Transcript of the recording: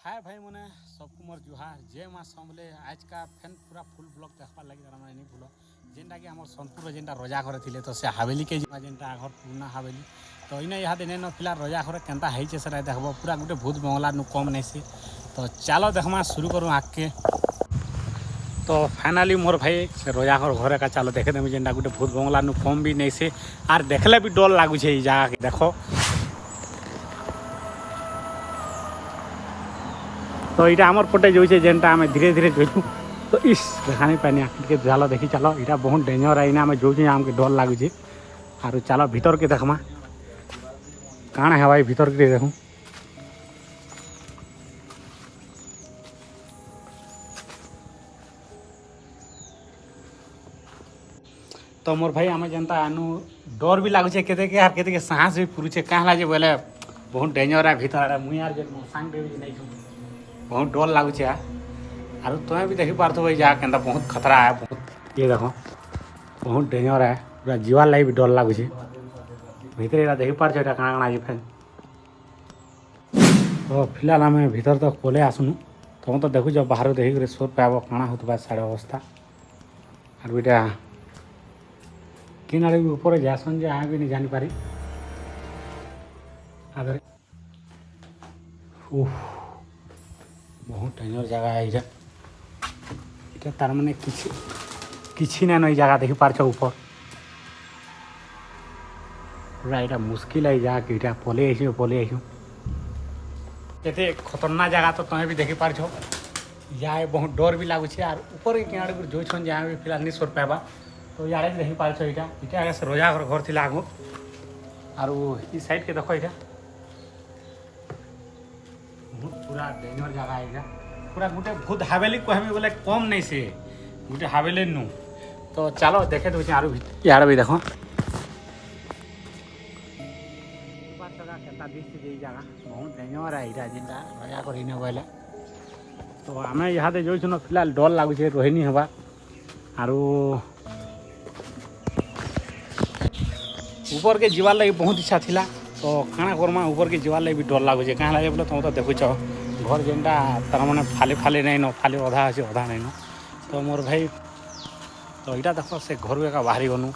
हाय भाई मैंने सबको मोर जुहार जय माँ समले आज का फैन पूरा फुल ब्लॉग देखा लगे तार नहीं भूल जेनटा कि आम सोनपुर जेनटा रजा घर थे तो से हावेली के जेनटा आगर पुराना हावेली तो इना यहाँ देने न फिलहाल रजा घर केनता है से देख पूरा गोटे भूत बंगला नु कम नहीं सी तो चलो देखमा शुरू करूँ आगे तो फाइनाली मोर भाई से रजा घर का चलो देखे देवी जेनटा गोटे भूत बंगला नु कम भी नहीं से आर देखले भी डर लगुच जगह के देख तो यहाँ आमर पटे जो जेनटा आम धीरे धीरे जो तो इस देखानी पानी आखिर चलो देखी चलो यहाँ बहुत डेंजर है इना आम जो आमके डर लगुच आर चलो भीतर के देखमा काण है भाई भीतर के देखूँ तो मोर भाई आम जनता आनु डर भी लगुचे के साहस भी पुरुचे कहाँ जे बोले बहुत डेंजर है भीतर मुई यार जे सांग भी नहीं बहुत डर लगुचे आर तुम्हें भी देखी पार्थ भाई जहाँ के बहुत खतरा है बहुत ये देखो बहुत डेंजर है पूरा जीवार लगे भी डर लगुचे भीतर देखी पार्थ यहाँ काଣା काଣା आज फैन तो फिलहाल आम भीतर तक पलि आसनु तुम तो देखुच बाहर देखिक सोर पाब काଣା होता साढ़े अवस्था आर इटा किन आड़े भी ऊपर जासन जहाँ भी नहीं जानीपारी आगे बहुत डेंजर जगह है इटा तार माने किसी ना नई जगह देखी पार्छ ऊपर पूरा यहाँ मुश्किल है जगह कि पलि आई केते खतरनाक जगह तो तुम्हें भी देखी पार्छ यहाँ बहुत डर भी लगुचे आर ऊपर के किनारे जो छन जहाँ भी फिलहाल नहीं सोर पाइबा तो यार देखी पार्छ यहाँ से रोजा घर थी आगो आर ई साइड के देखो यहाँ पूरा डेंजर जगह है पूरा गोटे भूत हावेली कहमी बोले कम नहीं से गोटे हावेली नु तो चलो देखे दूसरे आर यार भी देखो जगह बहुत डेंजर है यहाँ जेनटा रजा कर बोले तो आम यहाँ जो फिलहाल डर लगुचे रोहिणी हवा आर ऊपर के जीवार लगी बहुत इच्छा थिला तो काଣା करमा ऊपर के जीवार लगी भी डर लगुचे कहाँ लगे बोले तुम तो देखुच घर जेनटा तार मैंने फाली फाली नहीं न फाली अधा अच्छे अधा नहीं न तो मोर भाई तो यहाँ देख से घर एका बाहरी गनु